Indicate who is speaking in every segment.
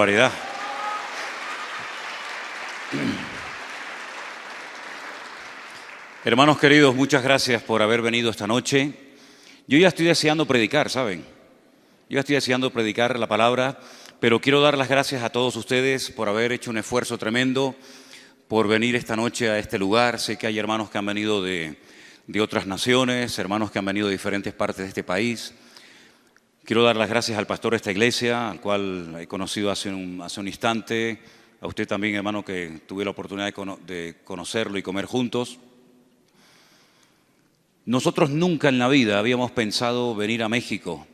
Speaker 1: barbaridad! Hermanos queridos, muchas gracias por haber venido esta noche. Yo ya estoy deseando predicar, ¿saben? Yo ya estoy deseando predicar la palabra, pero quiero dar las gracias a todos ustedes por haber hecho un esfuerzo tremendo, por venir esta noche a este lugar. Sé que hay hermanos que han venido de otras naciones, hermanos que han venido de diferentes partes de este país. Quiero dar las gracias al pastor de esta iglesia, al cual he conocido hace un instante, a usted también, hermano, que tuve la oportunidad de conocerlo y comer juntos. Nosotros nunca en la vida habíamos pensado venir a México,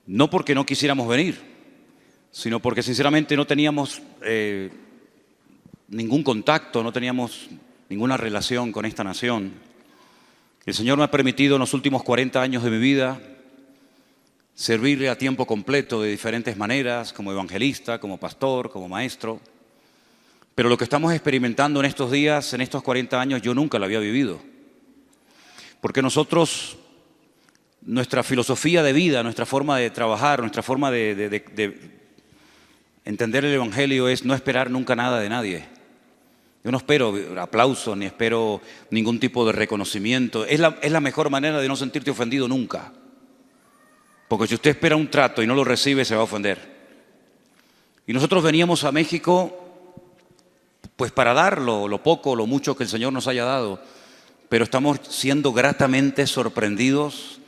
Speaker 1: no porque no quisiéramos venir, sino porque sinceramente no teníamos ningún contacto, no teníamos ninguna relación con esta nación. El Señor me ha permitido en los últimos 40 años de mi vida servirle a tiempo completo de diferentes maneras, como evangelista, como pastor, como maestro. Pero lo que estamos experimentando en estos días, en estos 40 años, yo nunca lo había vivido. Porque nosotros, nuestra filosofía de vida, nuestra forma de trabajar, nuestra forma de entender el Evangelio es no esperar nunca nada de nadie. Yo no espero aplausos ni espero ningún tipo de reconocimiento. Es la mejor manera de no sentirte ofendido nunca. Porque si usted espera un trato y no lo recibe, se va a ofender. Y nosotros veníamos a México pues para dar lo poco, lo mucho que el Señor nos haya dado. Pero estamos siendo gratamente sorprendidos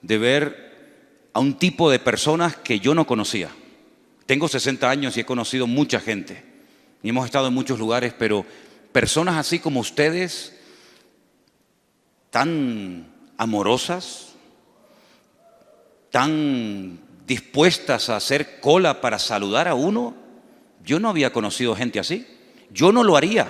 Speaker 1: de ver a un tipo de personas que yo no conocía. Tengo 60 años y he conocido mucha gente. Y hemos estado en muchos lugares, pero personas así como ustedes, tan amorosas, tan dispuestas a hacer cola para saludar a uno, yo no había conocido gente así. Yo no lo haría.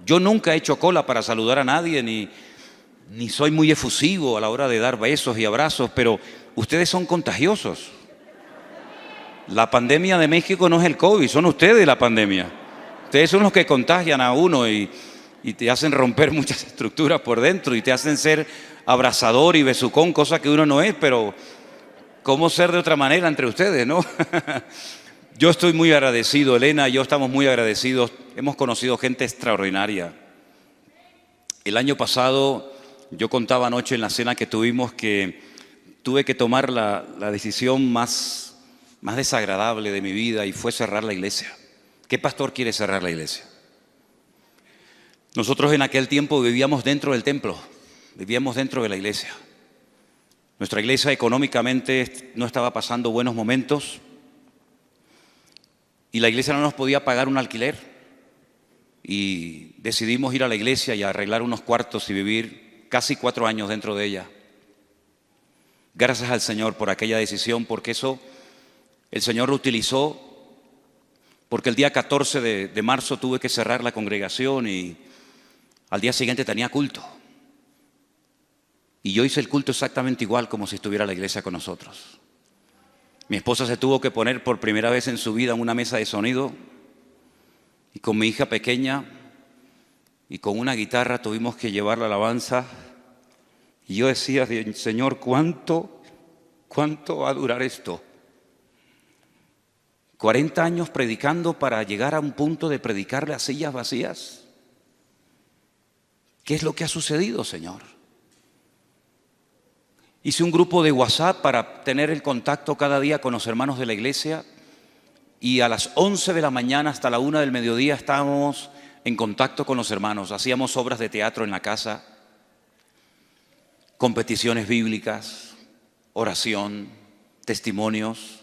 Speaker 1: Yo nunca he hecho cola para saludar a nadie, ni soy muy efusivo a la hora de dar besos y abrazos, pero ustedes son contagiosos. La pandemia de México no es el COVID, son ustedes la pandemia. Ustedes son los que contagian a uno y te hacen romper muchas estructuras por dentro y te hacen ser abrazador y besucón, cosa que uno no es, pero ¿cómo ser de otra manera entre ustedes, no? Yo estoy muy agradecido, Elena y yo estamos muy agradecidos. Hemos conocido gente extraordinaria. El año pasado, yo contaba anoche en la cena que tuvimos que tuve que tomar la decisión más desagradable de mi vida y fue cerrar la iglesia. ¿Qué pastor quiere cerrar la iglesia? Nosotros en aquel tiempo vivíamos dentro del templo, vivíamos dentro de la iglesia. Nuestra iglesia económicamente no estaba pasando buenos momentos. Y la iglesia no nos podía pagar un alquiler y decidimos ir a la iglesia y arreglar unos cuartos y vivir casi 4 años dentro de ella. Gracias al Señor por aquella decisión, porque eso el Señor lo utilizó, porque el día 14 de marzo tuve que cerrar la congregación y al día siguiente tenía culto. Y yo hice el culto exactamente igual como si estuviera la iglesia con nosotros. Mi esposa se tuvo que poner por primera vez en su vida en una mesa de sonido y con mi hija pequeña y con una guitarra tuvimos que llevar la alabanza. Y yo decía, Señor, ¿cuánto va a durar esto? 40 años predicando para llegar a un punto de predicarle a sillas vacías. ¿Qué es lo que ha sucedido, Señor? Hice un grupo de WhatsApp para tener el contacto cada día con los hermanos de la iglesia y a las 11 de la mañana hasta la 1 del mediodía estábamos en contacto con los hermanos. Hacíamos obras de teatro en la casa, competiciones bíblicas, oración, testimonios.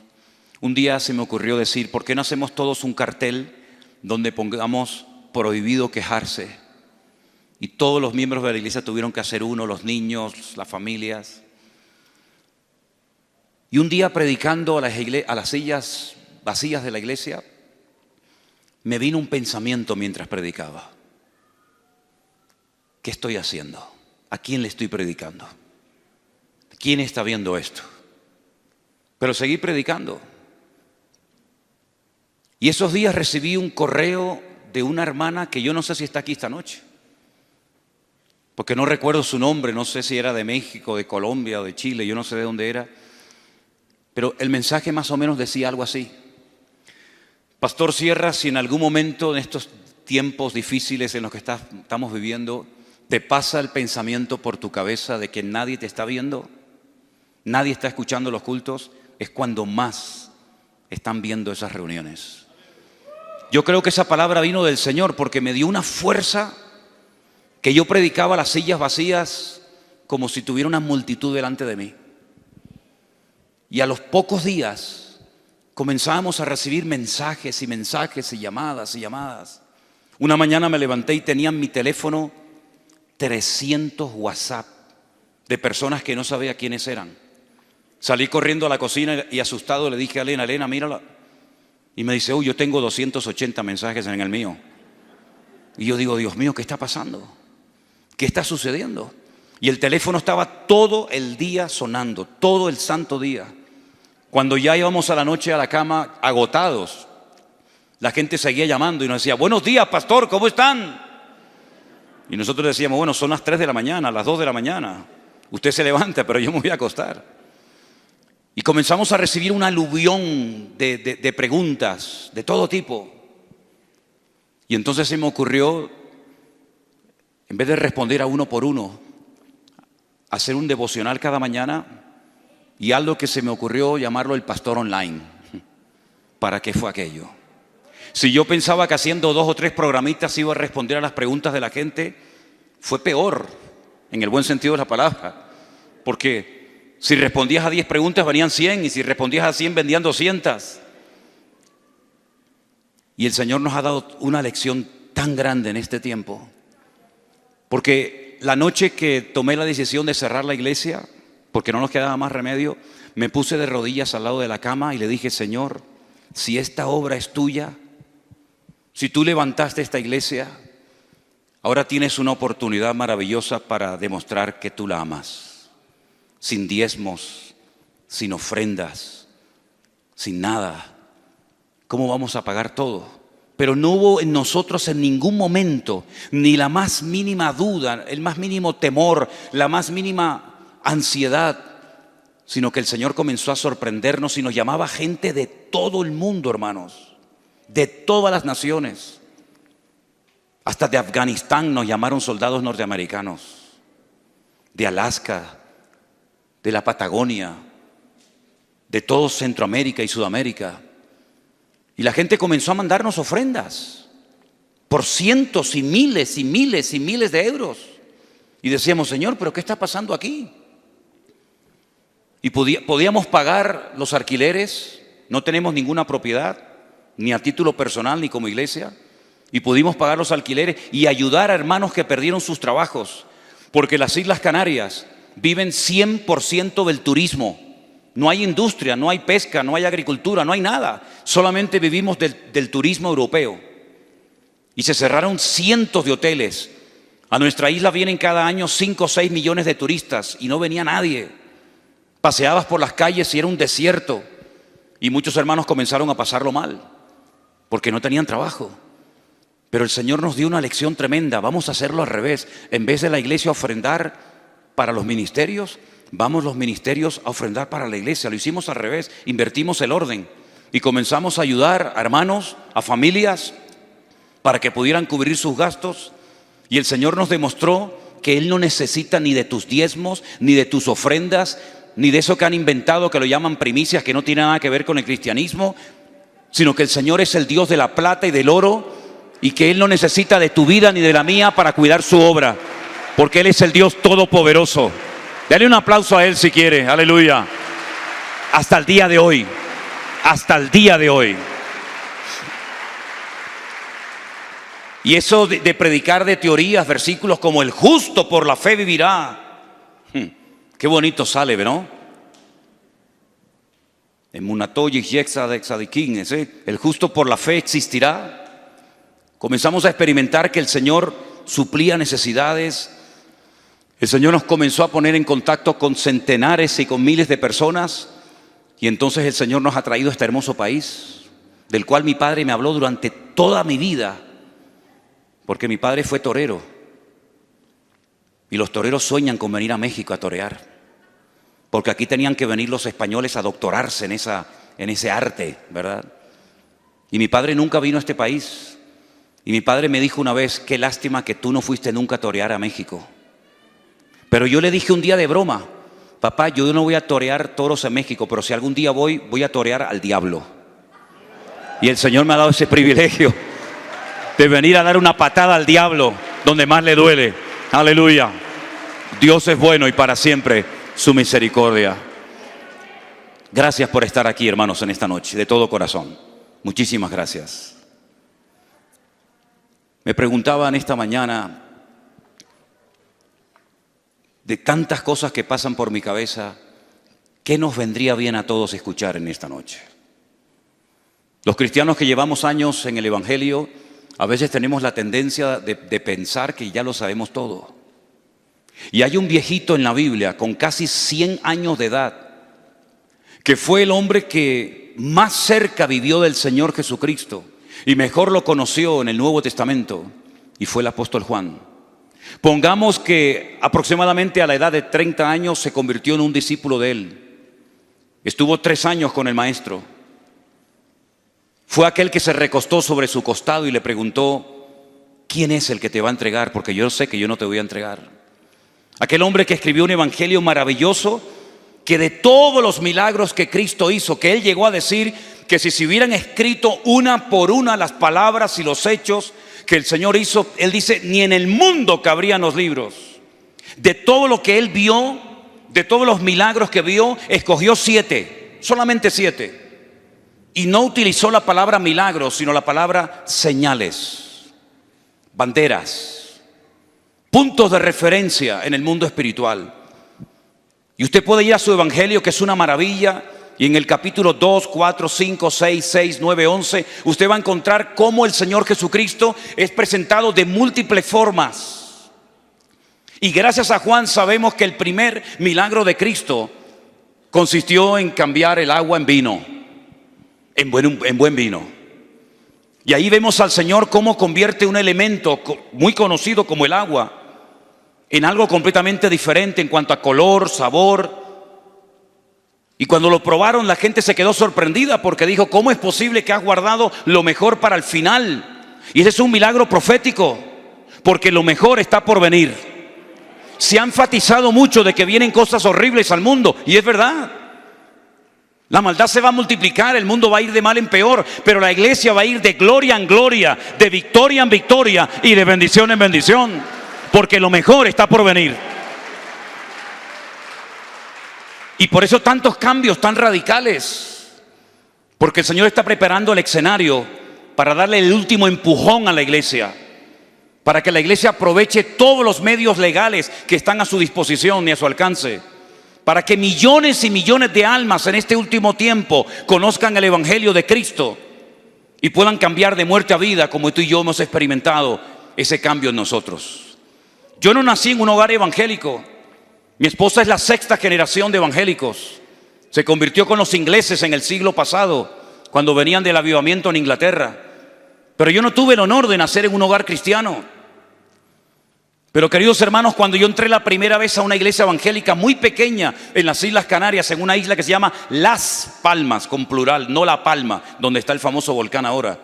Speaker 1: Un día se me ocurrió decir, ¿por qué no hacemos todos un cartel donde pongamos prohibido quejarse? Y todos los miembros de la iglesia tuvieron que hacer uno, los niños, las familias. Y un día predicando a las sillas vacías de la iglesia, me vino un pensamiento mientras predicaba. ¿Qué estoy haciendo? ¿A quién le estoy predicando? ¿Quién está viendo esto? Pero seguí predicando. Y esos días recibí un correo de una hermana que yo no sé si está aquí esta noche. Porque no recuerdo su nombre, no sé si era de México, de Colombia o de Chile, yo no sé de dónde era. Pero el mensaje más o menos decía algo así. Pastor Sierra, si en algún momento en estos tiempos difíciles en los que estamos viviendo, te pasa el pensamiento por tu cabeza de que nadie te está viendo, nadie está escuchando los cultos, es cuando más están viendo esas reuniones. Yo creo que esa palabra vino del Señor porque me dio una fuerza que yo predicaba las sillas vacías como si tuviera una multitud delante de mí. Y a los pocos días comenzábamos a recibir mensajes y mensajes y llamadas y llamadas. Una mañana me levanté y tenía en mi teléfono 300 WhatsApp de personas que no sabía quiénes eran. Salí corriendo a la cocina y asustado le dije a Elena, Elena, mírala. Y me dice, yo tengo 280 mensajes en el mío. Y yo digo, Dios mío, ¿qué está pasando? ¿Qué está sucediendo? Y el teléfono estaba todo el día sonando, todo el santo día. Cuando ya íbamos a la noche a la cama agotados, la gente seguía llamando y nos decía, buenos días, pastor, ¿cómo están? Y nosotros decíamos, bueno, son las 3 de la mañana, las 2 de la mañana. Usted se levanta, pero yo me voy a acostar. Y comenzamos a recibir un aluvión de preguntas de todo tipo. Y entonces se me ocurrió, en vez de responder a uno por uno, hacer un devocional cada mañana y algo que se me ocurrió llamarlo el pastor online. ¿Para qué fue aquello? Si yo pensaba que haciendo 2 o 3 programitas iba a responder a las preguntas de la gente, fue peor, en el buen sentido de la palabra. Porque si respondías a 10 preguntas venían 100 y si respondías a 100 vendían 200. Y el Señor nos ha dado una lección tan grande en este tiempo. Porque la noche que tomé la decisión de cerrar la iglesia, porque no nos quedaba más remedio, me puse de rodillas al lado de la cama y le dije, Señor, si esta obra es tuya, si tú levantaste esta iglesia, ahora tienes una oportunidad maravillosa para demostrar que tú la amas. Sin diezmos, sin ofrendas, sin nada. ¿Cómo vamos a pagar todo? Pero no hubo en nosotros en ningún momento ni la más mínima duda, el más mínimo temor, la más mínima ansiedad, sino que el Señor comenzó a sorprendernos y nos llamaba gente de todo el mundo, hermanos, de todas las naciones. Hasta de Afganistán nos llamaron soldados norteamericanos, de Alaska, de la Patagonia, de todo Centroamérica y Sudamérica. Y la gente comenzó a mandarnos ofrendas por cientos y miles y miles y miles de euros. Y decíamos, Señor, ¿pero qué está pasando aquí? Y podíamos pagar los alquileres, no tenemos ninguna propiedad, ni a título personal ni como iglesia. Y pudimos pagar los alquileres y ayudar a hermanos que perdieron sus trabajos. Porque las Islas Canarias viven 100% del turismo. No hay industria, no hay pesca, no hay agricultura, no hay nada. Solamente vivimos del turismo europeo. Y se cerraron cientos de hoteles. A nuestra isla vienen cada año 5 o 6 millones de turistas y no venía nadie. Paseabas por las calles y era un desierto. Y muchos hermanos comenzaron a pasarlo mal porque no tenían trabajo. Pero el Señor nos dio una lección tremenda. Vamos a hacerlo al revés. En vez de la iglesia ofrendar para los ministerios, vamos los ministerios a ofrendar para la iglesia. Lo hicimos al revés, invertimos el orden y comenzamos a ayudar a hermanos, a familias, para que pudieran cubrir sus gastos. Y el Señor nos demostró que Él no necesita ni de tus diezmos, ni de tus ofrendas, ni de eso que han inventado, que lo llaman primicias, que no tiene nada que ver con el cristianismo, sino que el Señor es el Dios de la plata y del oro, y que Él no necesita de tu vida ni de la mía para cuidar su obra, porque Él es el Dios todopoderoso. Dale un aplauso a Él si quiere, aleluya. Hasta el día de hoy, hasta el día de hoy. Y eso de predicar de teorías, versículos como el justo por la fe vivirá. Qué bonito sale, ¿no? En Munatoyi Yexadikin, el justo por la fe existirá. Comenzamos a experimentar que el Señor suplía necesidades. El Señor nos comenzó a poner en contacto con centenares y con miles de personas. Y entonces el Señor nos ha traído a este hermoso país, del cual mi padre me habló durante toda mi vida. Porque mi padre fue torero. Y los toreros sueñan con venir a México a torear. Porque aquí tenían que venir los españoles a doctorarse en ese arte, ¿verdad? Y mi padre nunca vino a este país. Y mi padre me dijo una vez, qué lástima que tú no fuiste nunca a torear a México. Pero yo le dije un día de broma, papá, yo no voy a torear toros en México, pero si algún día voy a torear al diablo. Y el Señor me ha dado ese privilegio de venir a dar una patada al diablo donde más le duele. Aleluya. Dios es bueno y para siempre su misericordia. Gracias por estar aquí, hermanos, en esta noche, de todo corazón. Muchísimas gracias. Me preguntaban esta mañana, de tantas cosas que pasan por mi cabeza, ¿qué nos vendría bien a todos escuchar en esta noche? Los cristianos que llevamos años en el Evangelio, a veces tenemos la tendencia de pensar que ya lo sabemos todo. Y hay un viejito en la Biblia con casi 100 años de edad, que fue el hombre que más cerca vivió del Señor Jesucristo y mejor lo conoció en el Nuevo Testamento, y fue el apóstol Juan. Pongamos que aproximadamente a la edad de 30 años se convirtió en un discípulo de él. Estuvo 3 años con el maestro. Fue aquel que se recostó sobre su costado y le preguntó, ¿quién es el que te va a entregar? Porque yo sé que yo no te voy a entregar. Aquel hombre que escribió un evangelio maravilloso, que de todos los milagros que Cristo hizo, que él llegó a decir que si se hubieran escrito una por una las palabras y los hechos que el Señor hizo, él dice, ni en el mundo cabrían los libros. De todo lo que él vio, de todos los milagros que vio, escogió 7, solamente 7. Y no utilizó la palabra milagros, sino la palabra señales, banderas, puntos de referencia en el mundo espiritual. Y usted puede ir a su evangelio, que es una maravilla, y en el capítulo 2, 4, 5, 6, 6, 9, 11, usted va a encontrar cómo el Señor Jesucristo es presentado de múltiples formas. Y gracias a Juan sabemos que el primer milagro de Cristo consistió en cambiar el agua en vino, en buen vino. Y ahí vemos al Señor cómo convierte un elemento muy conocido como el agua en algo completamente diferente en cuanto a color, sabor. Y cuando lo probaron, la gente se quedó sorprendida porque dijo, ¿cómo es posible que has guardado lo mejor para el final? Y ese es un milagro profético, porque lo mejor está por venir. Se ha enfatizado mucho de que vienen cosas horribles al mundo, y es verdad. La maldad se va a multiplicar, el mundo va a ir de mal en peor, pero la iglesia va a ir de gloria en gloria, de victoria en victoria y de bendición en bendición, porque lo mejor está por venir. Y por eso tantos cambios tan radicales, porque el Señor está preparando el escenario para darle el último empujón a la iglesia, para que la iglesia aproveche todos los medios legales que están a su disposición y a su alcance, para que millones y millones de almas en este último tiempo conozcan el evangelio de Cristo y puedan cambiar de muerte a vida, como tú y yo hemos experimentado ese cambio en nosotros. Yo no nací en un hogar evangélico. Mi esposa es la 6ª generación de evangélicos. Se convirtió con los ingleses en el siglo pasado, cuando venían del avivamiento en Inglaterra. Pero yo no tuve el honor de nacer en un hogar cristiano. Pero queridos hermanos, cuando yo entré la primera vez a una iglesia evangélica muy pequeña en las Islas Canarias, en una isla que se llama Las Palmas, con plural, no La Palma, donde está el famoso volcán ahora.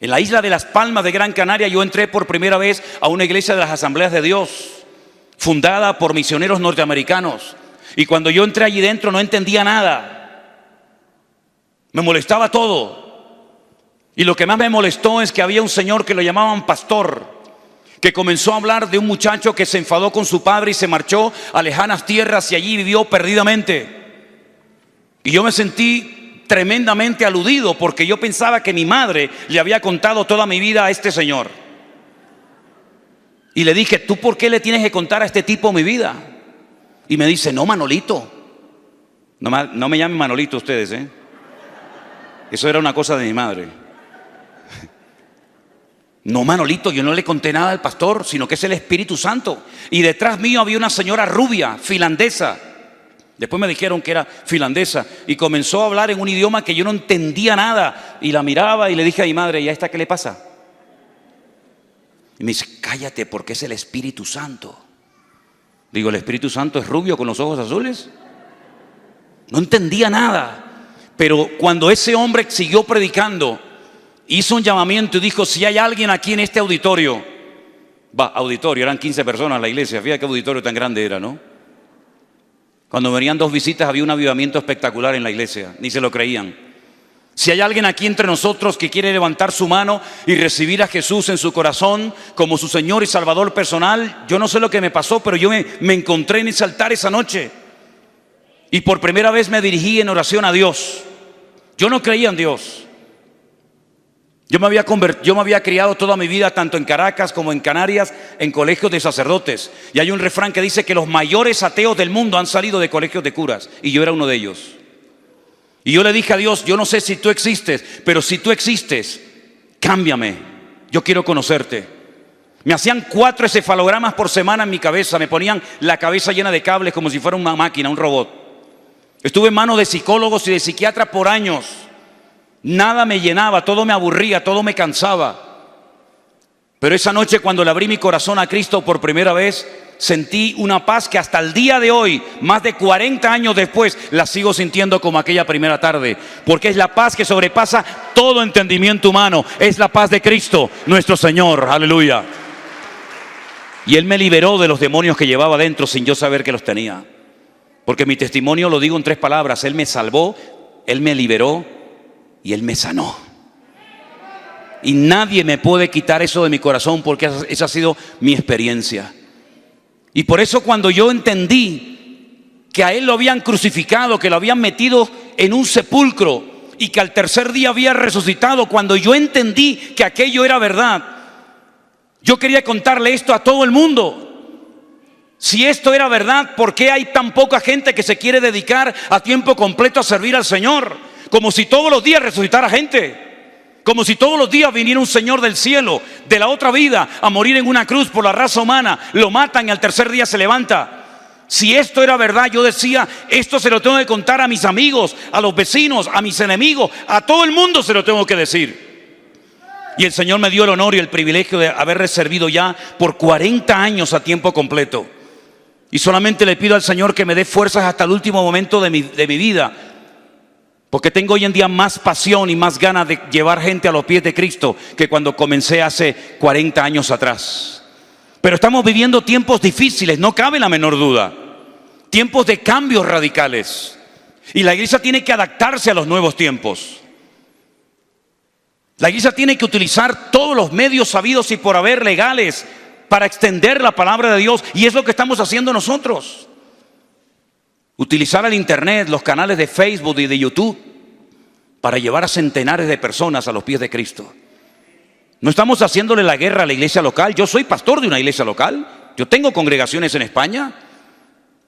Speaker 1: En la isla de Las Palmas de Gran Canaria yo entré por primera vez a una iglesia de las Asambleas de Dios, fundada por misioneros norteamericanos. Y cuando yo entré allí dentro no entendía nada. Me molestaba todo. Y lo que más me molestó es que había un señor que lo llamaban pastor, que comenzó a hablar de un muchacho que se enfadó con su padre y se marchó a lejanas tierras y allí vivió perdidamente. Y yo me sentí tremendamente aludido porque yo pensaba que mi madre le había contado toda mi vida a este señor. Y le dije, ¿tú por qué le tienes que contar a este tipo mi vida? Y me dice, no, Manolito. No me llamen Manolito ustedes, ¿eh? Eso era una cosa de mi madre. No, Manolito, yo no le conté nada al pastor, sino que es el Espíritu Santo. Y detrás mío había una señora rubia, finlandesa. Después me dijeron que era finlandesa. Y comenzó a hablar en un idioma que yo no entendía nada. Y la miraba y le dije a mi madre, ¿y a esta qué le pasa? Y me dice, cállate, porque es el Espíritu Santo. Digo, ¿el Espíritu Santo es rubio con los ojos azules? No entendía nada. Pero cuando ese hombre siguió predicando, hizo un llamamiento y dijo: si hay alguien aquí en este auditorio, auditorio, eran 15 personas en la iglesia, fíjate qué auditorio tan grande era, ¿no? Cuando venían 2 visitas había un avivamiento espectacular en la iglesia, ni se lo creían. Si hay alguien aquí entre nosotros que quiere levantar su mano y recibir a Jesús en su corazón como su Señor y Salvador personal, yo no sé lo que me pasó, pero yo me encontré en ese altar esa noche y por primera vez me dirigí en oración a Dios. Yo no creía en Dios. Yo me había criado toda mi vida, tanto en Caracas como en Canarias, en colegios de sacerdotes. Y hay un refrán que dice que los mayores ateos del mundo han salido de colegios de curas, y yo era uno de ellos. Y yo le dije a Dios: yo no sé si tú existes, pero si tú existes, cámbiame, yo quiero conocerte. Me hacían 4 encefalogramas por semana en mi cabeza, me ponían la cabeza llena de cables como si fuera una máquina, un robot. Estuve en manos de psicólogos y de psiquiatras por años. Nada me llenaba, todo me aburría, todo me cansaba. Pero esa noche, cuando le abrí mi corazón a Cristo por primera vez, sentí una paz que hasta el día de hoy, más de 40 años después, la sigo sintiendo como aquella primera tarde. Porque es la paz que sobrepasa todo entendimiento humano. Es la paz de Cristo, nuestro Señor. Aleluya. Y Él me liberó de los demonios que llevaba dentro sin yo saber que los tenía. Porque mi testimonio lo digo en 3 palabras: Él me salvó, Él me liberó y Él me sanó. Y nadie me puede quitar eso de mi corazón, porque esa ha sido mi experiencia. Y por eso, cuando yo entendí que a Él lo habían crucificado, que lo habían metido en un sepulcro y que al tercer día había resucitado, cuando yo entendí que aquello era verdad, yo quería contarle esto a todo el mundo. Si esto era verdad, ¿por qué hay tan poca gente que se quiere dedicar a tiempo completo a servir al Señor? Como si todos los días resucitara gente, como si todos los días viniera un Señor del cielo, de la otra vida, a morir en una cruz por la raza humana. Lo matan y al tercer día se levanta. Si esto era verdad, yo decía: esto se lo tengo que contar a mis amigos, a los vecinos, a mis enemigos, a todo el mundo se lo tengo que decir. Y el Señor me dio el honor y el privilegio de haber servido ya por 40 años a tiempo completo. Y solamente le pido al Señor que me dé fuerzas hasta el último momento de mi vida, porque tengo hoy en día más pasión y más ganas de llevar gente a los pies de Cristo que cuando comencé hace 40 años atrás. Pero estamos viviendo tiempos difíciles, no cabe la menor duda. Tiempos de cambios radicales. Y la iglesia tiene que adaptarse a los nuevos tiempos. La iglesia tiene que utilizar todos los medios sabidos y por haber legales para extender la palabra de Dios. Y es lo que estamos haciendo nosotros. Utilizar el internet, los canales de Facebook y de YouTube para llevar a centenares de personas a los pies de Cristo. No estamos haciéndole la guerra a la iglesia local. Yo soy pastor de una iglesia local. Yo tengo congregaciones en España.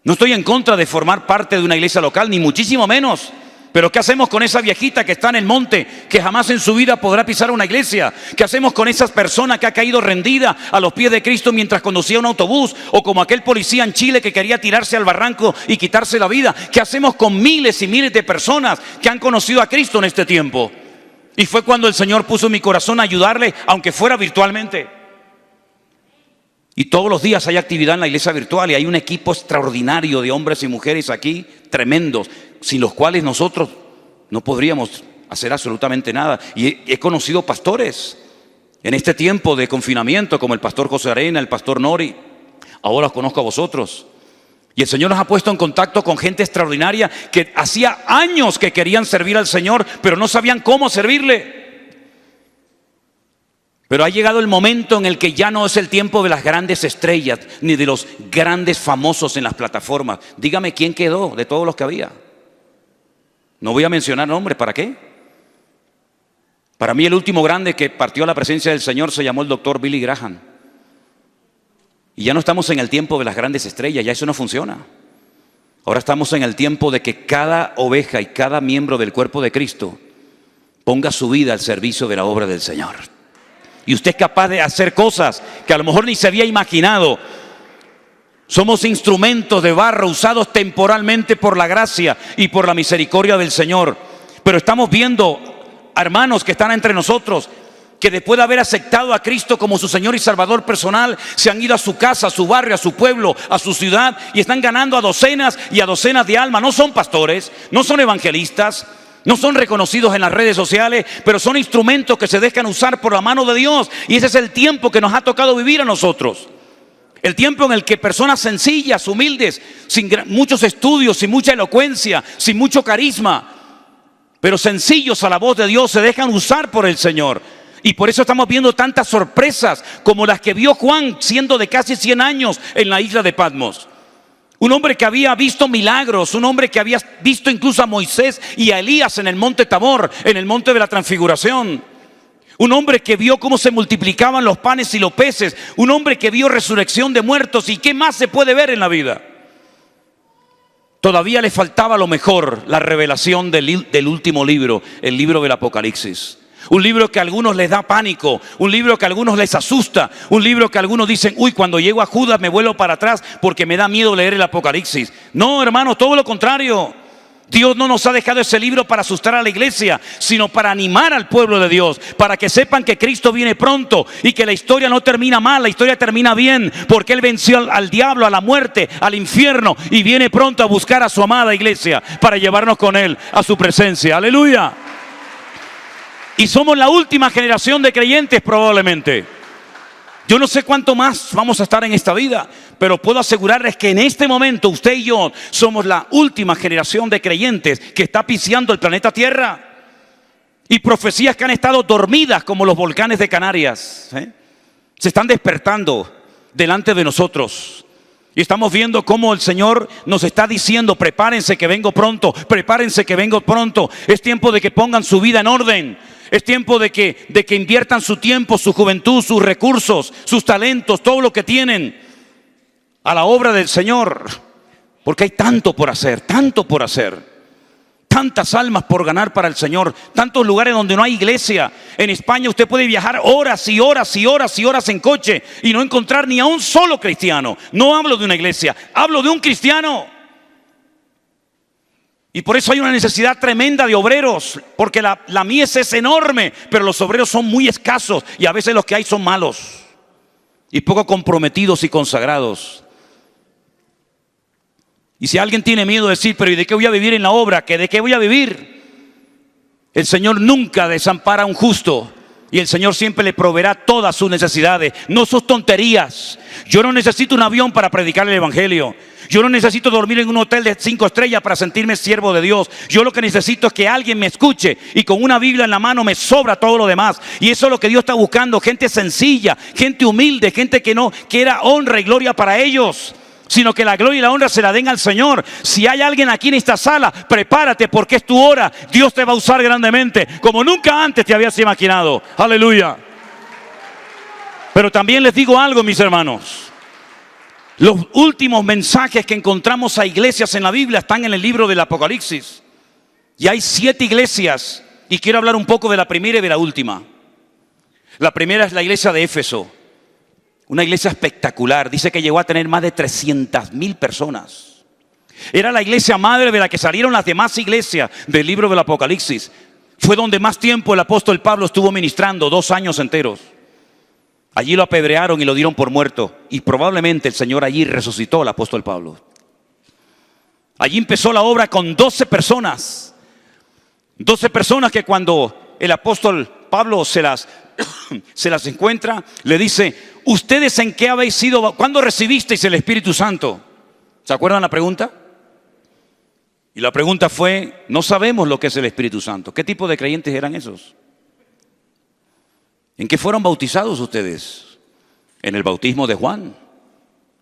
Speaker 1: No estoy en contra de formar parte de una iglesia local, ni muchísimo menos. Pero ¿qué hacemos con esa viejita que está en el monte, que jamás en su vida podrá pisar una iglesia? ¿Qué hacemos con esa persona que ha caído rendida a los pies de Cristo mientras conducía un autobús? O como aquel policía en Chile que quería tirarse al barranco y quitarse la vida. ¿Qué hacemos con miles y miles de personas que han conocido a Cristo en este tiempo? Y fue cuando el Señor puso en mi corazón a ayudarle, aunque fuera virtualmente. Y todos los días hay actividad en la iglesia virtual y hay un equipo extraordinario de hombres y mujeres aquí, tremendos, sin los cuales nosotros no podríamos hacer absolutamente nada. Y he conocido pastores en este tiempo de confinamiento, como el pastor José Arena, el pastor Nori. Ahora os conozco a vosotros. Y el Señor nos ha puesto en contacto con gente extraordinaria que hacía años que querían servir al Señor, pero no sabían cómo servirle. Pero ha llegado el momento en el que ya no es el tiempo de las grandes estrellas, ni de los grandes famosos en las plataformas. Dígame quién quedó de todos los que había. No voy a mencionar nombres, ¿para qué? Para mí el último grande que partió a la presencia del Señor se llamó el doctor Billy Graham. Y ya no estamos en el tiempo de las grandes estrellas, ya eso no funciona. Ahora estamos en el tiempo de que cada oveja y cada miembro del cuerpo de Cristo ponga su vida al servicio de la obra del Señor. Y usted es capaz de hacer cosas que a lo mejor ni se había imaginado. Somos instrumentos de barro usados temporalmente por la gracia y por la misericordia del Señor. Pero estamos viendo hermanos que están entre nosotros que después de haber aceptado a Cristo como su Señor y Salvador personal, se han ido a su casa, a su barrio, a su pueblo, a su ciudad y están ganando a docenas y a docenas de almas. No son pastores, no son evangelistas, No son reconocidos en las redes sociales, pero son instrumentos que se dejan usar por la mano de Dios. Y ese es el tiempo que nos ha tocado vivir a nosotros. El tiempo en el que personas sencillas, humildes, sin muchos estudios, sin mucha elocuencia, sin mucho carisma, pero sencillos a la voz de Dios, se dejan usar por el Señor. Y por eso estamos viendo tantas sorpresas como las que vio Juan siendo de casi 100 años en la isla de Patmos. Un hombre que había visto milagros, un hombre que había visto incluso a Moisés y a Elías en el monte Tabor, en el monte de la Transfiguración. Un hombre que vio cómo se multiplicaban los panes y los peces. Un hombre que vio resurrección de muertos. ¿Y qué más se puede ver en la vida? Todavía le faltaba lo mejor, la revelación del último libro, el libro del Apocalipsis. Un libro que a algunos les da pánico, un libro que a algunos les asusta, un libro que a algunos dicen, uy, cuando llego a Judas me vuelvo para atrás porque me da miedo leer el Apocalipsis. No, hermanos, todo lo contrario. Dios no nos ha dejado ese libro para asustar a la iglesia, sino para animar al pueblo de Dios, para que sepan que Cristo viene pronto y que la historia no termina mal, la historia termina bien, porque Él venció al diablo, a la muerte, al infierno, y viene pronto a buscar a su amada iglesia para llevarnos con Él a su presencia. ¡Aleluya! Y somos la última generación de creyentes probablemente. Yo no sé cuánto más vamos a estar en esta vida, pero puedo asegurarles que en este momento usted y yo somos la última generación de creyentes que está pisando el planeta Tierra. Y profecías que han estado dormidas como los volcanes de Canarias, se están despertando delante de nosotros. Y estamos viendo cómo el Señor nos está diciendo, prepárense que vengo pronto, prepárense que vengo pronto. Es tiempo de que pongan su vida en orden. Es tiempo de que inviertan su tiempo, su juventud, sus recursos, sus talentos, todo lo que tienen a la obra del Señor. Porque hay tanto por hacer, tanto por hacer. Tantas almas por ganar para el Señor, tantos lugares donde no hay iglesia. En España usted puede viajar horas y horas y horas y horas en coche y no encontrar ni a un solo cristiano. No hablo de una iglesia, hablo de un cristiano. Y por eso hay una necesidad tremenda de obreros, porque la mies es enorme, pero los obreros son muy escasos y a veces los que hay son malos y poco comprometidos y consagrados. Y si alguien tiene miedo de decir, pero ¿y de qué voy a vivir en la obra? ¿De qué voy a vivir? El Señor nunca desampara a un justo y el Señor siempre le proveerá todas sus necesidades, no sus tonterías. Yo no necesito un avión para predicar el evangelio. Yo no necesito dormir en un hotel de 5 estrellas para sentirme siervo de Dios. Yo lo que necesito es que alguien me escuche y con una Biblia en la mano me sobra todo lo demás. Y eso es lo que Dios está buscando, gente sencilla, gente humilde, gente que no quiera honra y gloria para ellos, sino que la gloria y la honra se la den al Señor. Si hay alguien aquí en esta sala, prepárate porque es tu hora. Dios te va a usar grandemente, como nunca antes te habías imaginado. Aleluya. Pero también les digo algo, mis hermanos. Los últimos mensajes que encontramos a iglesias en la Biblia están en el libro del Apocalipsis. Y hay 7 iglesias. Y quiero hablar un poco de la primera y de la última. La primera es la iglesia de Éfeso. Una iglesia espectacular. Dice que llegó a tener más de 300,000 personas. Era la iglesia madre de la que salieron las demás iglesias del libro del Apocalipsis. Fue donde más tiempo el apóstol Pablo estuvo ministrando, 2 años enteros. Allí lo apedrearon y lo dieron por muerto. Y probablemente el Señor allí resucitó al apóstol Pablo. Allí empezó la obra con 12 personas. 12 personas que cuando el apóstol Pablo se las encuentra, le dice, ¿ustedes en qué habéis sido? ¿Cuándo recibisteis el Espíritu Santo? ¿Se acuerdan la pregunta? Y la pregunta fue, no sabemos lo que es el Espíritu Santo. ¿Qué tipo de creyentes eran esos? ¿En qué fueron bautizados ustedes? En el bautismo de Juan.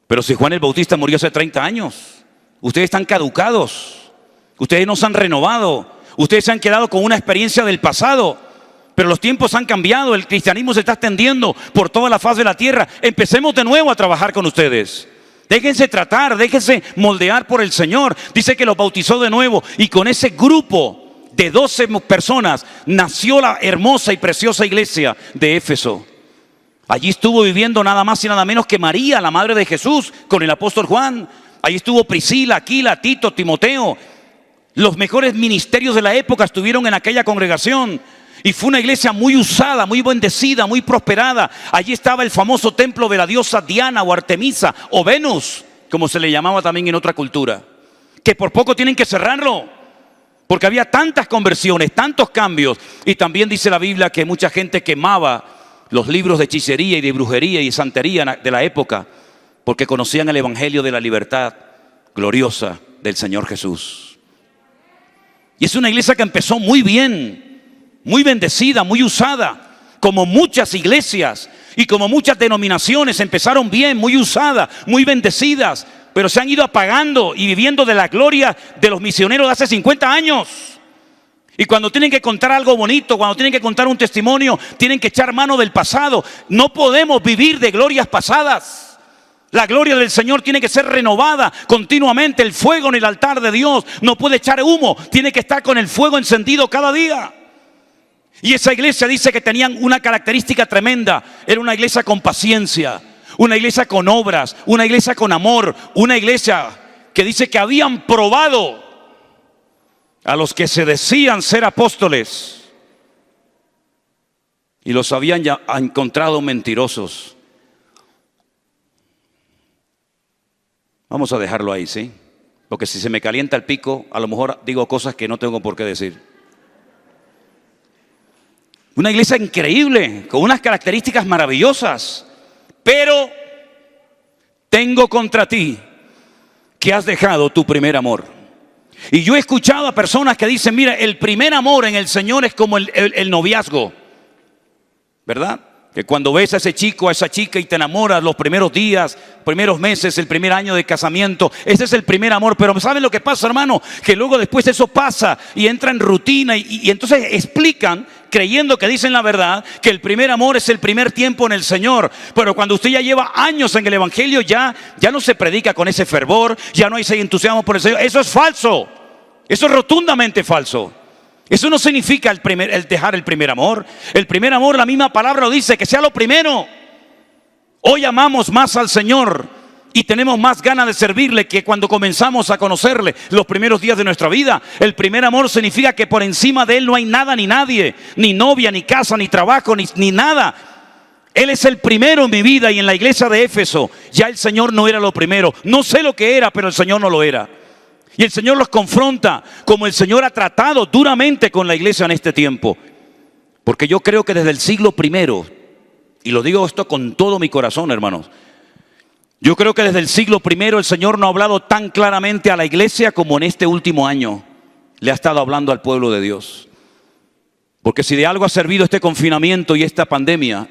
Speaker 1: Pero si Juan el Bautista murió hace 30 años, ustedes están caducados, ustedes no se han renovado, ustedes se han quedado con una experiencia del pasado. Pero los tiempos han cambiado, el cristianismo se está extendiendo por toda la faz de la tierra. Empecemos de nuevo a trabajar con ustedes. Déjense tratar, déjense moldear por el Señor. Dice que los bautizó de nuevo y con ese grupo de 12 personas nació la hermosa y preciosa iglesia de Éfeso. Allí estuvo viviendo nada más y nada menos que María, la madre de Jesús, con el apóstol Juan. Allí estuvo Priscila, Aquila, Tito, Timoteo. Los mejores ministerios de la época estuvieron en aquella congregación. Y fue una iglesia muy usada, muy bendecida, muy prosperada. Allí estaba el famoso templo de la diosa Diana o Artemisa o Venus, como se le llamaba también en otra cultura, que por poco tienen que cerrarlo, Porque había tantas conversiones, tantos cambios. Y también dice la Biblia que mucha gente quemaba los libros de hechicería y de brujería y de santería de la época, porque conocían el evangelio de la libertad gloriosa del Señor Jesús. Y es una iglesia que empezó muy bien, muy bendecida, muy usada, como muchas iglesias y como muchas denominaciones empezaron bien, muy usadas, muy bendecidas, pero se han ido apagando y viviendo de la gloria de los misioneros de hace 50 años. Y cuando tienen que contar algo bonito, cuando tienen que contar un testimonio, tienen que echar mano del pasado. No podemos vivir de glorias pasadas. La gloria del Señor tiene que ser renovada continuamente. El fuego en el altar de Dios no puede echar humo, tiene que estar con el fuego encendido cada día. Y esa iglesia dice que tenían una característica tremenda. Era una iglesia con paciencia, una iglesia con obras, una iglesia con amor, una iglesia que dice que habían probado a los que se decían ser apóstoles y los habían ya encontrado mentirosos. Vamos a dejarlo ahí, ¿sí? Porque si se me calienta el pico, a lo mejor digo cosas que no tengo por qué decir. Una iglesia increíble, con unas características maravillosas. Pero tengo contra ti que has dejado tu primer amor. Y yo he escuchado a personas que dicen, mira, el primer amor en el Señor es como el noviazgo, ¿verdad? Que cuando ves a ese chico, a esa chica y te enamoras los primeros días, primeros meses, el primer año de casamiento, ese es el primer amor. Pero ¿saben lo que pasa, hermano? Que luego después eso pasa y entra en rutina y entonces explican, creyendo que dicen la verdad, que el primer amor es el primer tiempo en el Señor. Pero cuando usted ya lleva años en el evangelio, ya no se predica con ese fervor, ya no hay ese entusiasmo por el Señor. Eso es falso, eso es rotundamente falso. Eso no significa el dejar el primer amor. El primer amor, la misma palabra lo dice, que sea lo primero. Hoy amamos más al Señor y tenemos más ganas de servirle que cuando comenzamos a conocerle los primeros días de nuestra vida. El primer amor significa que por encima de Él no hay nada ni nadie, ni novia, ni casa, ni trabajo, ni nada. Él es el primero en mi vida. Y en la iglesia de Éfeso ya el Señor no era lo primero. No sé lo que era, pero el Señor no lo era. Y el Señor los confronta como el Señor ha tratado duramente con la iglesia en este tiempo. Porque yo creo que desde el siglo primero, y lo digo esto con todo mi corazón, hermanos, yo creo que desde el siglo primero el Señor no ha hablado tan claramente a la iglesia como en este último año le ha estado hablando al pueblo de Dios. Porque si de algo ha servido este confinamiento y esta pandemia,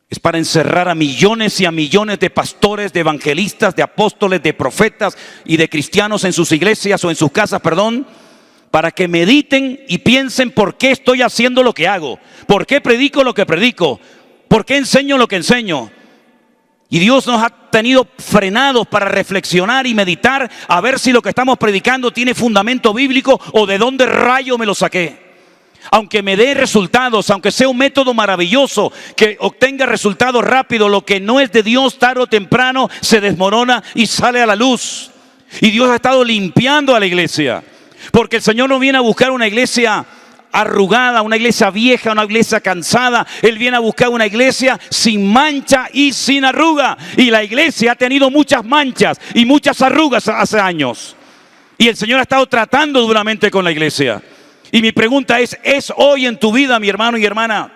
Speaker 1: es para encerrar a millones y a millones de pastores, de evangelistas, de apóstoles, de profetas y de cristianos en sus iglesias o en sus casas, para que mediten y piensen por qué estoy haciendo lo que hago, por qué predico lo que predico, por qué enseño lo que enseño. Y Dios nos ha tenido frenados para reflexionar y meditar a ver si lo que estamos predicando tiene fundamento bíblico o de dónde rayo me lo saqué. Aunque me dé resultados, aunque sea un método maravilloso que obtenga resultados rápidos, lo que no es de Dios tarde o temprano se desmorona y sale a la luz. Y Dios ha estado limpiando a la iglesia, porque el Señor no viene a buscar una iglesia arrugada, una iglesia vieja, una iglesia cansada. Él viene a buscar una iglesia sin mancha y sin arruga. Y la iglesia ha tenido muchas manchas y muchas arrugas hace años. Y el Señor ha estado tratando duramente con la iglesia. Y mi pregunta ¿es hoy en tu vida, mi hermano y hermana,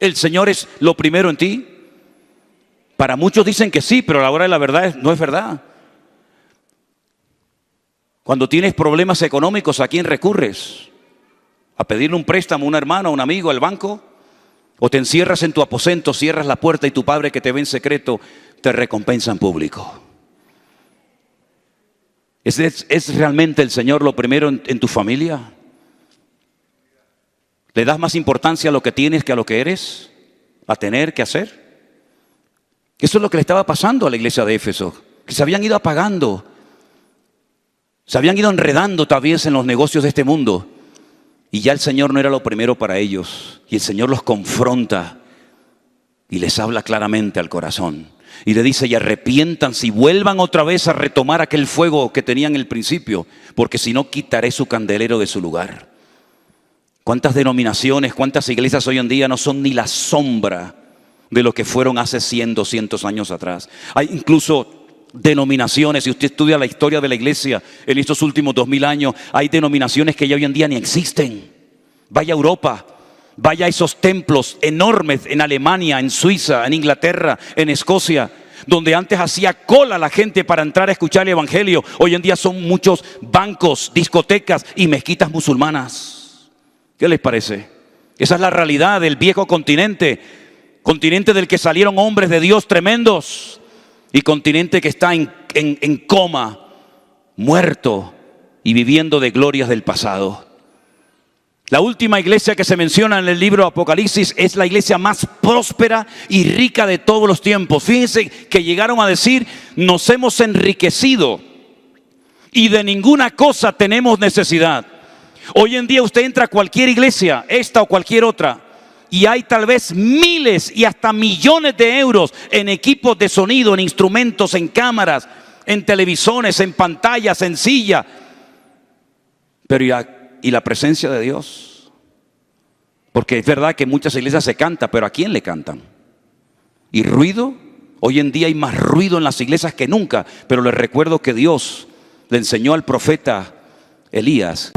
Speaker 1: el Señor es lo primero en ti? Para muchos dicen que sí, pero a la hora de la verdad no es verdad. Cuando tienes problemas económicos, ¿a quién recurres? ¿A pedirle un préstamo a un hermano, a un amigo, al banco? ¿O te encierras en tu aposento, cierras la puerta y tu Padre que te ve en secreto te recompensa en público? ¿Es realmente el Señor lo primero en tu familia? ¿Le das más importancia a lo que tienes que a lo que eres? ¿A tener que hacer? Eso es lo que le estaba pasando a la iglesia de Éfeso, que se habían ido apagando, se habían ido enredando tal vez en los negocios de este mundo, y ya el Señor no era lo primero para ellos. Y el Señor los confronta y les habla claramente al corazón y le dice: y arrepiéntanse y vuelvan otra vez a retomar aquel fuego que tenían en el principio, porque si no quitaré su candelero de su lugar. ¿Cuántas denominaciones, cuántas iglesias hoy en día no son ni la sombra de lo que fueron hace 100, 200 años atrás? Hay incluso denominaciones. Si usted estudia la historia de la iglesia en estos últimos 2000 años, hay denominaciones que ya hoy en día ni existen. Vaya a Europa, vaya a esos templos enormes en Alemania, en Suiza, en Inglaterra, en Escocia, donde antes hacía cola la gente para entrar a escuchar el evangelio. Hoy en día son muchos bancos, discotecas y mezquitas musulmanas. ¿Qué les parece? Esa es la realidad del viejo continente, continente del que salieron hombres de Dios tremendos, y continente que está en coma, muerto y viviendo de glorias del pasado. La última iglesia que se menciona en el libro de Apocalipsis es la iglesia más próspera y rica de todos los tiempos. Fíjense que llegaron a decir: nos hemos enriquecido y de ninguna cosa tenemos necesidad. Hoy en día usted entra a cualquier iglesia, esta o cualquier otra, y hay tal vez miles y hasta millones de euros en equipos de sonido, en instrumentos, en cámaras, en televisores, en pantallas, en silla. Pero ¿y la presencia de Dios? Porque es verdad que en muchas iglesias se canta, pero ¿a quién le cantan? ¿Y ruido? Hoy en día hay más ruido en las iglesias que nunca. Pero les recuerdo que Dios le enseñó al profeta Elías.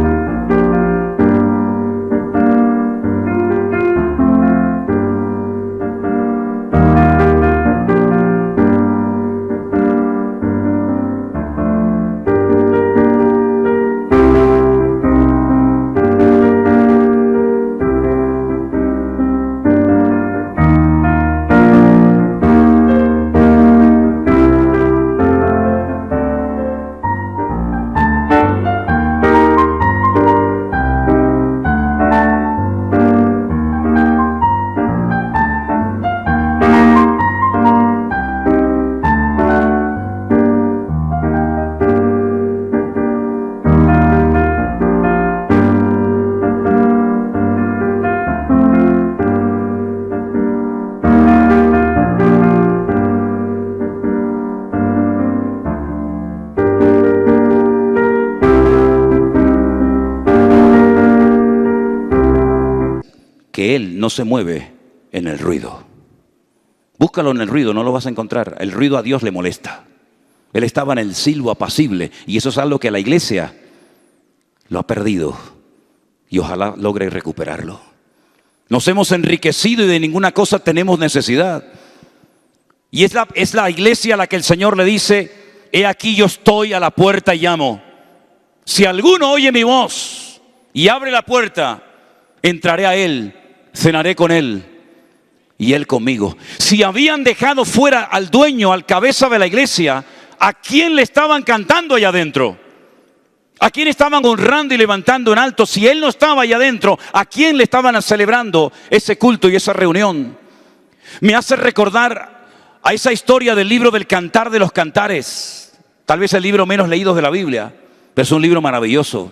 Speaker 1: Que Él no se mueve en el ruido. Búscalo en el ruido, no lo vas a encontrar. El ruido a Dios le molesta. Él estaba en el silbo apacible, y eso es algo que la iglesia lo ha perdido, y ojalá logre recuperarlo. Nos hemos enriquecido y de ninguna cosa tenemos necesidad. Y es la iglesia a la que el Señor le dice: he aquí yo estoy a la puerta y llamo. Si alguno oye mi voz y abre la puerta, entraré a él, cenaré con él y él conmigo. Si habían dejado fuera al dueño, al cabeza de la iglesia, ¿a quién le estaban cantando allá adentro? ¿A quién estaban honrando y levantando en alto? Si él no estaba allá adentro, ¿a quién le estaban celebrando ese culto y esa reunión? Me hace recordar a esa historia del libro del Cantar de los Cantares, tal vez el libro menos leído de la Biblia, pero es un libro maravilloso,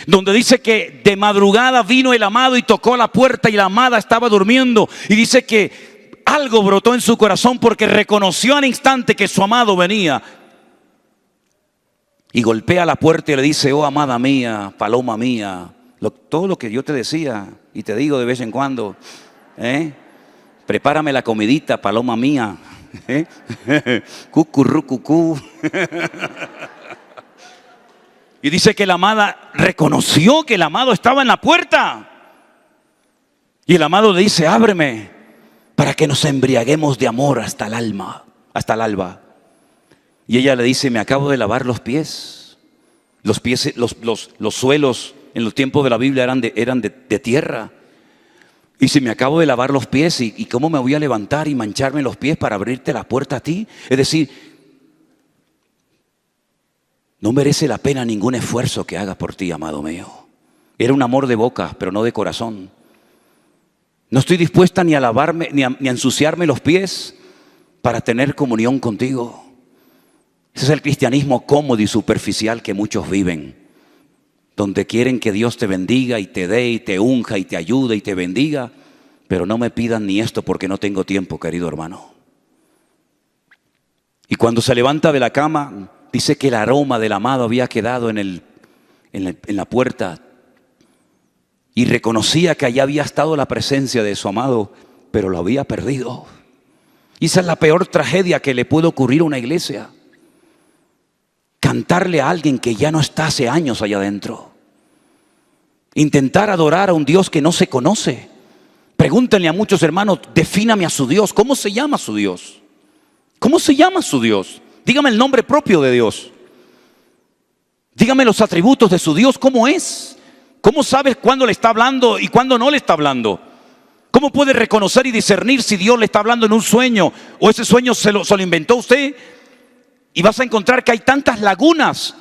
Speaker 1: donde dice que de madrugada vino el amado y tocó a la puerta, y la amada estaba durmiendo, y dice que algo brotó en su corazón porque reconoció al instante que su amado venía, y golpea la puerta y le dice: oh amada mía, paloma mía, todo lo que yo te decía y te digo de vez en cuando, prepárame la comidita, paloma mía, cucurrucucú. Y dice que la amada reconoció que el amado estaba en la puerta. Y el amado le dice: ábreme para que nos embriaguemos de amor hasta el alma, hasta el alba. Y ella le dice: me acabo de lavar los pies. Los pies, los suelos en los tiempos de la Biblia eran de tierra. Y si me acabo de lavar los pies, ¿y cómo me voy a levantar y mancharme los pies para abrirte la puerta a ti? Es decir, no merece la pena ningún esfuerzo que haga por ti, amado mío. Era un amor de boca, pero no de corazón. No estoy dispuesta ni a lavarme, ni a ensuciarme los pies para tener comunión contigo. Ese es el cristianismo cómodo y superficial que muchos viven, donde quieren que Dios te bendiga y te dé y te unja y te ayude y te bendiga, pero no me pidan ni esto porque no tengo tiempo, querido hermano. Y cuando se levanta de la cama, dice que el aroma del amado había quedado en la puerta, y reconocía que allá había estado la presencia de su amado, pero lo había perdido. Y esa es la peor tragedia que le puede ocurrir a una iglesia. cantarle a alguien que ya no está hace años allá adentro. Intentar adorar a un Dios que no se conoce. Pregúntenle a muchos hermanos, defíname a su Dios. ¿Cómo se llama su Dios? ¿Cómo se llama su Dios? Dígame el nombre propio de Dios. Dígame los atributos de su Dios. ¿Cómo es? ¿Cómo sabes cuándo le está hablando y cuándo no le está hablando? ¿Cómo puede reconocer y discernir si Dios le está hablando en un sueño o ese sueño se lo inventó usted? Y vas a encontrar que hay tantas lagunas.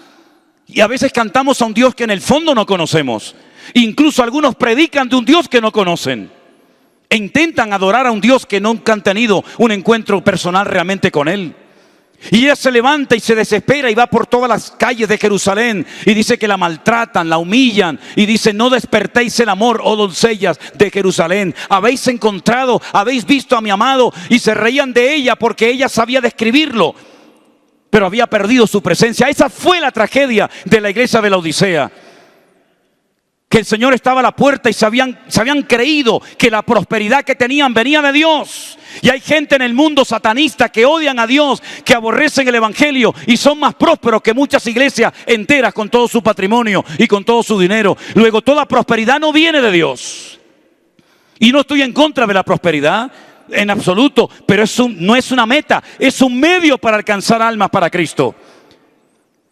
Speaker 1: Y a veces cantamos a un Dios que en el fondo no conocemos. Incluso algunos predican de un Dios que no conocen. E intentan adorar a un Dios que nunca han tenido un encuentro personal realmente con Él. Y ella se levanta y se desespera y va por todas las calles de Jerusalén y dice que la maltratan, la humillan y dice: no despertéis el amor, oh doncellas de Jerusalén. Habéis encontrado, habéis visto a mi amado. Y se reían de ella porque ella sabía describirlo, pero había perdido su presencia. Esa fue la tragedia de la iglesia de la Odisea. Que el Señor estaba a la puerta y se habían creído que la prosperidad que tenían venía de Dios. Y hay gente en el mundo satanista que odian a Dios, que aborrecen el evangelio y son más prósperos que muchas iglesias enteras con todo su patrimonio y con todo su dinero. Luego, toda prosperidad no viene de Dios. Y no estoy en contra de la prosperidad en absoluto, pero no es una meta, es un medio para alcanzar almas para Cristo.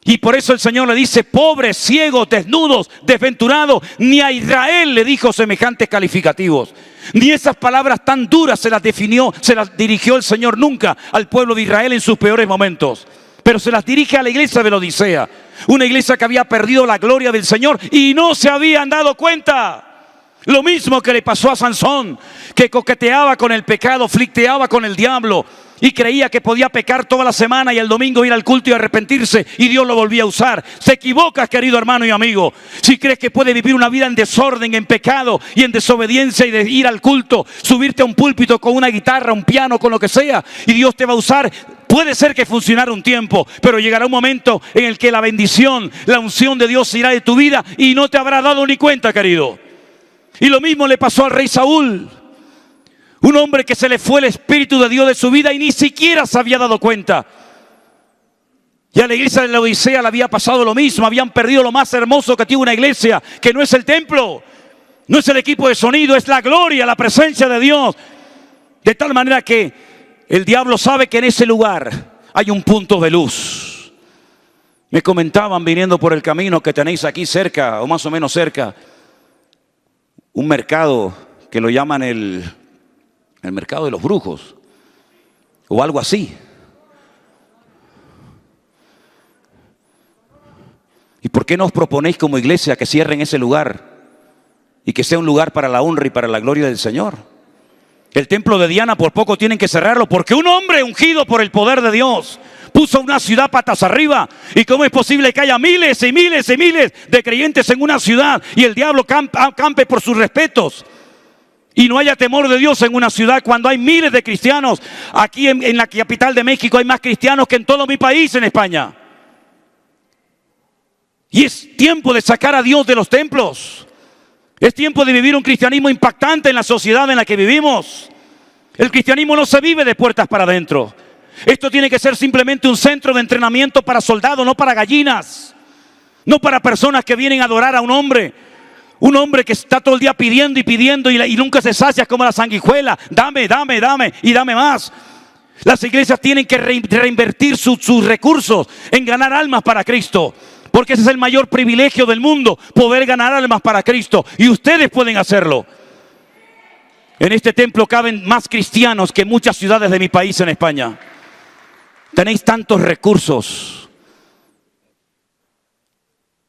Speaker 1: Y por eso el Señor le dice: pobres, ciegos, desnudos, desventurados. Ni a Israel le dijo semejantes calificativos. Ni esas palabras tan duras se las dirigió el Señor nunca al pueblo de Israel en sus peores momentos. Pero se las dirige a la iglesia de la Odisea. Una iglesia que había perdido la gloria del Señor y no se habían dado cuenta. Lo mismo que le pasó a Sansón, que coqueteaba con el pecado, flirteaba con el diablo. Y creía que podía pecar toda la semana y el domingo ir al culto y arrepentirse y Dios lo volvía a usar. Se equivocas, querido hermano y amigo, si crees que puedes vivir una vida en desorden, en pecado y en desobediencia y de ir al culto, subirte a un púlpito con una guitarra, un piano, con lo que sea, y Dios te va a usar. Puede ser que funcionara un tiempo, pero llegará un momento en el que la bendición, la unción de Dios irá de tu vida y no te habrá dado ni cuenta, querido. Y lo mismo le pasó al rey Saúl. Un hombre que se le fue el Espíritu de Dios de su vida y ni siquiera se había dado cuenta. Y a la iglesia de la Odisea le había pasado lo mismo. Habían perdido lo más hermoso que tiene una iglesia, que no es el templo, no es el equipo de sonido, es la gloria, la presencia de Dios. De tal manera que el diablo sabe que en ese lugar hay un punto de luz. Me comentaban viniendo por el camino que tenéis aquí cerca, o más o menos cerca, un mercado que lo llaman el mercado de los brujos o algo así. ¿Y por qué no os proponéis como iglesia que cierren ese lugar y que sea un lugar para la honra y para la gloria del Señor? El templo de Diana por poco tienen que cerrarlo porque un hombre ungido por el poder de Dios puso una ciudad patas arriba. ¿Y cómo es posible que haya miles y miles y miles de creyentes en una ciudad y el diablo campe por sus respetos? Y no haya temor de Dios en una ciudad cuando hay miles de cristianos. Aquí en la capital de México hay más cristianos que en todo mi país, en España. Y es tiempo de sacar a Dios de los templos. Es tiempo de vivir un cristianismo impactante en la sociedad en la que vivimos. El cristianismo no se vive de puertas para adentro. Esto tiene que ser simplemente un centro de entrenamiento para soldados, no para gallinas. No para personas que vienen a adorar a un hombre. Un hombre que está todo el día pidiendo y pidiendo y nunca se sacia como la sanguijuela. Dame, dame, dame y dame más. Las iglesias tienen que reinvertir sus recursos en ganar almas para Cristo. Porque ese es el mayor privilegio del mundo, poder ganar almas para Cristo. Y ustedes pueden hacerlo. En este templo caben más cristianos que muchas ciudades de mi país en España. Tenéis tantos recursos.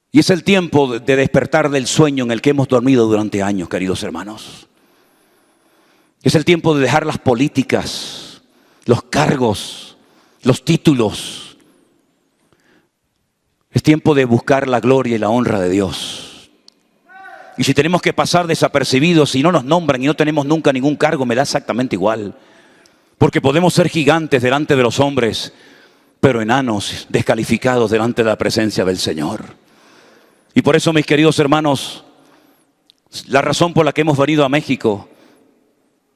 Speaker 1: Y es el tiempo de despertar del sueño en el que hemos dormido durante años, queridos hermanos. Es el tiempo de dejar las políticas, los cargos, los títulos. Es tiempo de buscar la gloria y la honra de Dios. Y si tenemos que pasar desapercibidos, si no nos nombran y no tenemos nunca ningún cargo, me da exactamente igual. Porque podemos ser gigantes delante de los hombres, pero enanos, descalificados delante de la presencia del Señor. Y por eso, mis queridos hermanos, la razón por la que hemos venido a México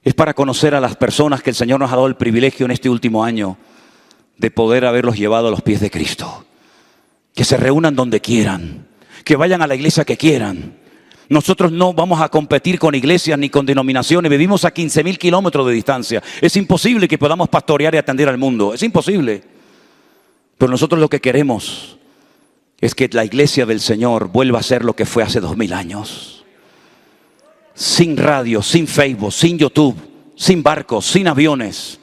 Speaker 1: es para conocer a las personas que el Señor nos ha dado el privilegio en este último año de poder haberlos llevado a los pies de Cristo. que se reúnan donde quieran, que vayan a la iglesia que quieran. Nosotros no vamos a competir con iglesias ni con denominaciones. Vivimos a 15.000 kilómetros de distancia. Es imposible que podamos pastorear y atender al mundo. Es imposible. Pero nosotros lo que queremos es que la iglesia del Señor vuelva a ser lo que fue hace 2000 años. Sin radio, sin Facebook, sin YouTube, sin barcos, sin aviones,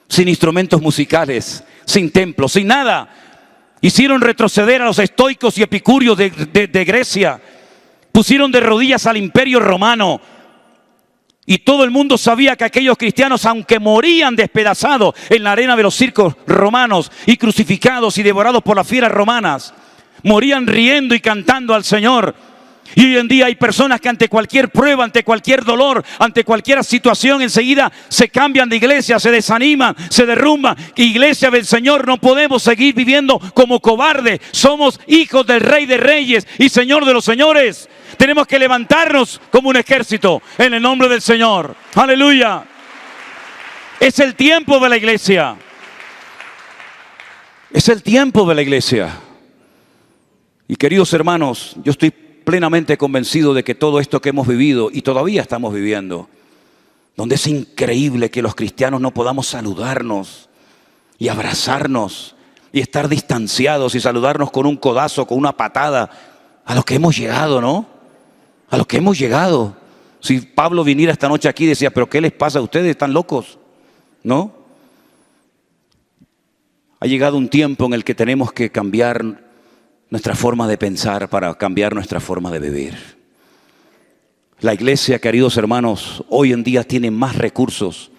Speaker 1: sin instrumentos musicales, sin templos, sin nada. Hicieron retroceder a los estoicos y epicúreos de Grecia. Pusieron de rodillas al imperio romano. Y todo el mundo sabía que aquellos cristianos, aunque morían despedazados en la arena de los circos romanos y crucificados y devorados por las fieras romanas, morían riendo y cantando al Señor. Y hoy en día hay personas que ante cualquier prueba, ante cualquier dolor, ante cualquier situación, enseguida se cambian de iglesia, se desaniman, se derrumban. Iglesia del Señor, no podemos seguir viviendo como cobardes. Somos hijos del Rey de Reyes y Señor de los Señores. Tenemos que levantarnos como un ejército en el nombre del Señor. Aleluya. Es el tiempo de la iglesia. Es el tiempo de la iglesia. Y queridos hermanos, yo estoy plenamente convencido de que todo esto que hemos vivido y todavía estamos viviendo, donde es increíble que los cristianos no podamos saludarnos y abrazarnos y estar distanciados y saludarnos con un codazo, con una patada, a lo que hemos llegado, ¿no? A lo que hemos llegado. Si Pablo viniera esta noche aquí y decía, pero ¿qué les pasa a ustedes? ¿Están locos? ¿No? Ha llegado un tiempo en el que tenemos que cambiar nuestra forma de pensar para cambiar nuestra forma de vivir. La iglesia, queridos hermanos, hoy en día tiene más recursos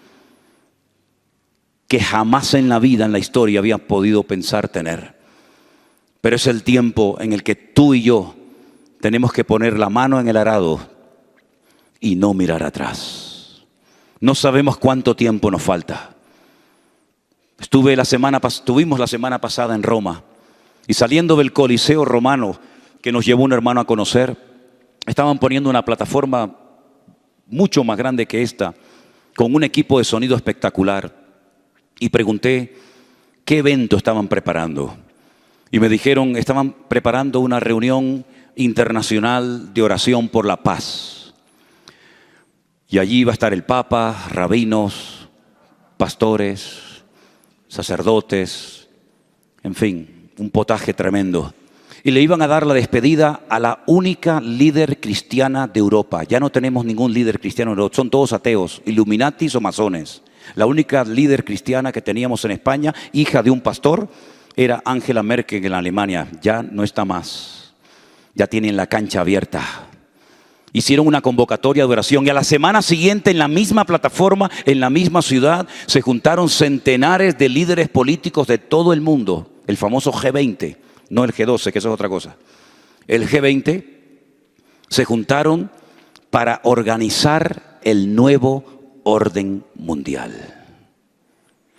Speaker 1: que jamás en la vida, en la historia, habían podido pensar tener. Pero es el tiempo en el que tú y yo tenemos que poner la mano en el arado y no mirar atrás. No sabemos cuánto tiempo nos falta. Estuvimos la semana pasada en Roma. Y saliendo del Coliseo romano, que nos llevó un hermano a conocer, estaban poniendo una plataforma mucho más grande que esta, con un equipo de sonido espectacular. Y pregunté qué evento estaban preparando. Y me dijeron, estaban preparando una reunión internacional de oración por la paz. Y allí iba a estar el Papa, rabinos, pastores, sacerdotes, en fin, un potaje tremendo. Y le iban a dar la despedida a la única líder cristiana de Europa. Ya no tenemos ningún líder cristiano en Europa, son todos ateos, illuminatis o masones. La única líder cristiana que teníamos en España, hija de un pastor, era Angela Merkel en Alemania. Ya no está más. Ya tienen la cancha abierta. Hicieron una convocatoria de oración y a la semana siguiente en la misma plataforma, en la misma ciudad, se juntaron centenares de líderes políticos de todo el mundo. El famoso G20, no el G12, que eso es otra cosa. El G20 se juntaron para organizar el nuevo orden mundial.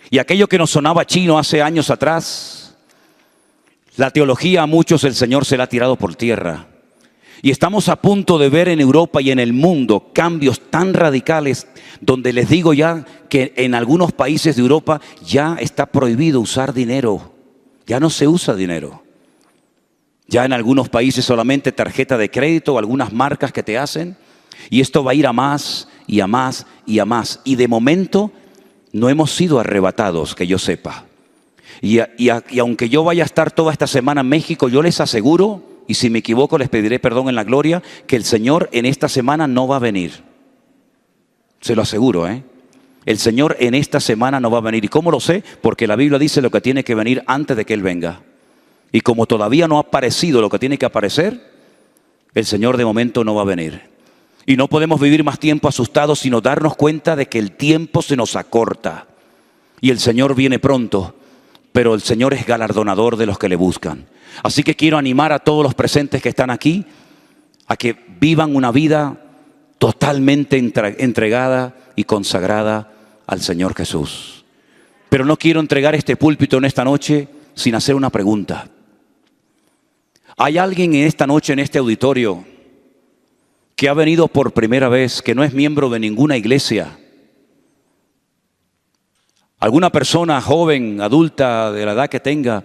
Speaker 1: Y aquello que nos sonaba chino hace años atrás, la teología a muchos el Señor se la ha tirado por tierra. Y estamos a punto de ver en Europa y en el mundo cambios tan radicales, donde les digo ya que en algunos países de Europa ya está prohibido usar dinero. Ya no se usa dinero. Ya en algunos países solamente tarjeta de crédito o algunas marcas que te hacen. Y esto va a ir a más y a más y a más. Y de momento no hemos sido arrebatados, que yo sepa. Y aunque yo vaya a estar toda esta semana en México, yo les aseguro, y si me equivoco les pediré perdón en la gloria, que el Señor en esta semana no va a venir. Se lo aseguro, ¿eh? El Señor en esta semana no va a venir. ¿Y cómo lo sé? Porque la Biblia dice lo que tiene que venir antes de que Él venga. Y como todavía no ha aparecido lo que tiene que aparecer, el Señor de momento no va a venir. Y no podemos vivir más tiempo asustados, sino darnos cuenta de que el tiempo se nos acorta. Y el Señor viene pronto, pero el Señor es galardonador de los que le buscan. Así que quiero animar a todos los presentes que están aquí a que vivan una vida totalmente entregada y consagrada al Señor Jesús. Pero no quiero entregar este púlpito en esta noche sin hacer una pregunta. ¿Hay alguien en esta noche, en este auditorio, que ha venido por primera vez, que no es miembro de ninguna iglesia? ¿Alguna persona joven, adulta, de la edad que tenga,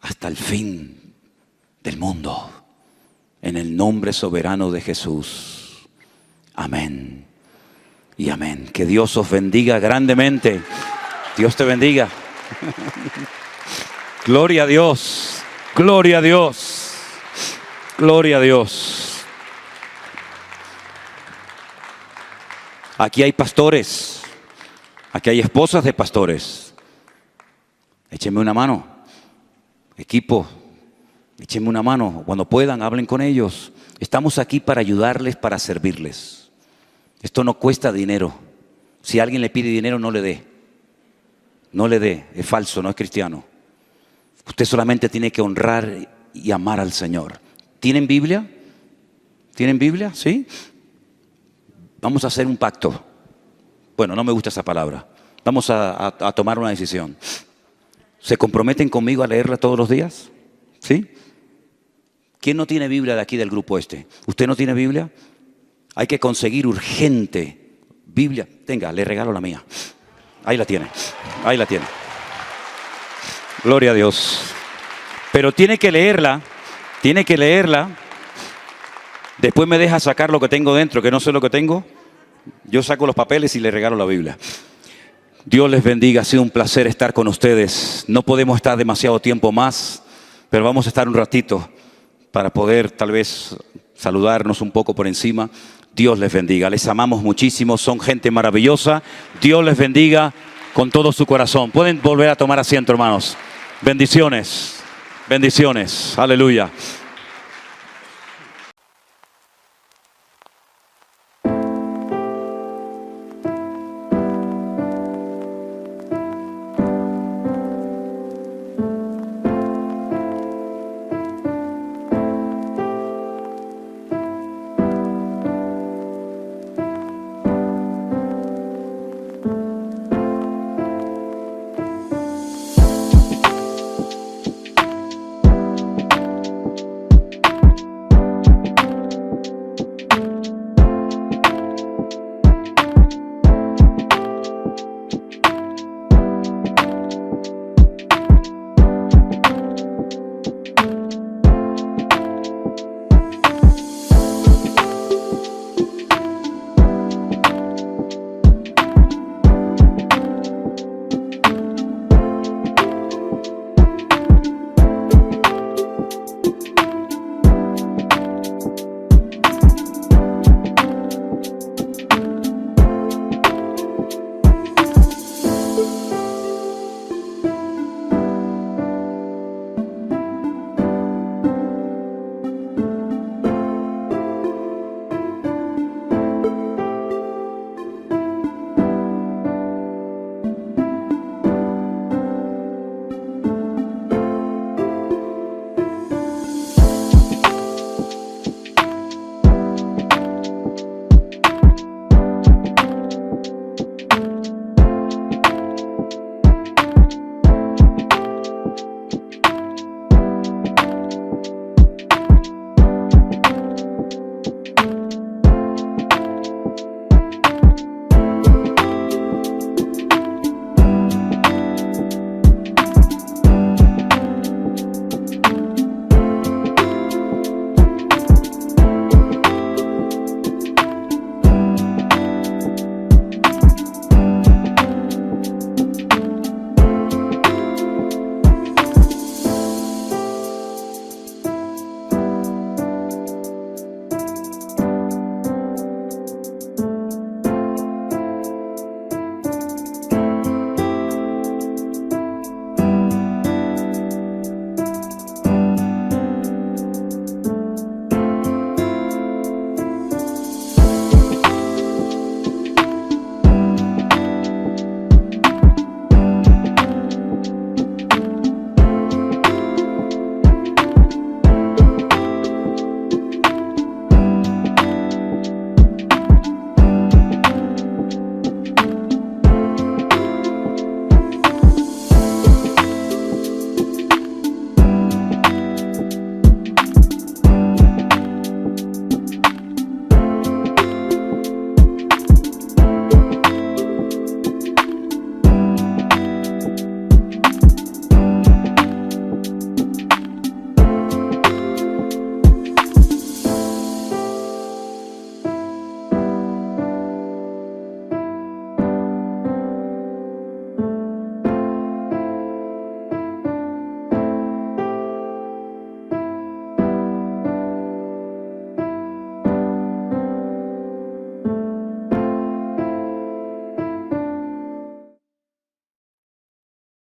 Speaker 1: hasta el fin del mundo. En el nombre soberano de Jesús. Amén y amén. Que Dios os bendiga grandemente. Dios te bendiga. Gloria a Dios. Gloria a Dios. Gloria a Dios. Aquí hay pastores. Aquí hay esposas de pastores. Échenme una mano. Equipo, échenme una mano. Cuando puedan, hablen con ellos. Estamos aquí para ayudarles, para servirles. Esto no cuesta dinero. Si alguien le pide dinero, no le dé. No le dé. Es falso, no es cristiano. Usted solamente tiene que honrar y amar al Señor. ¿Tienen Biblia? ¿Tienen Biblia? ¿Sí? Vamos a hacer un pacto. Bueno, no me gusta esa palabra. Vamos a tomar una decisión. ¿Se comprometen conmigo a leerla todos los días? ¿Sí? ¿Quién no tiene Biblia de aquí del grupo este? ¿Usted no tiene Biblia? Hay que conseguir urgente Biblia. Tenga, le regalo la mía. Ahí la tiene. Ahí la tiene. Gloria a Dios. Pero tiene que leerla. Tiene que leerla. Después me deja sacar lo que tengo dentro, que no sé lo que tengo. Yo saco los papeles y le regalo la Biblia. Dios les bendiga, ha sido un placer estar con ustedes. No podemos estar demasiado tiempo más, pero vamos a estar un ratito para poder tal vez saludarnos un poco por encima. Dios les bendiga, les amamos muchísimo, son gente maravillosa. Dios les bendiga con todo su corazón. Pueden volver a tomar asiento, hermanos. Bendiciones, bendiciones, aleluya.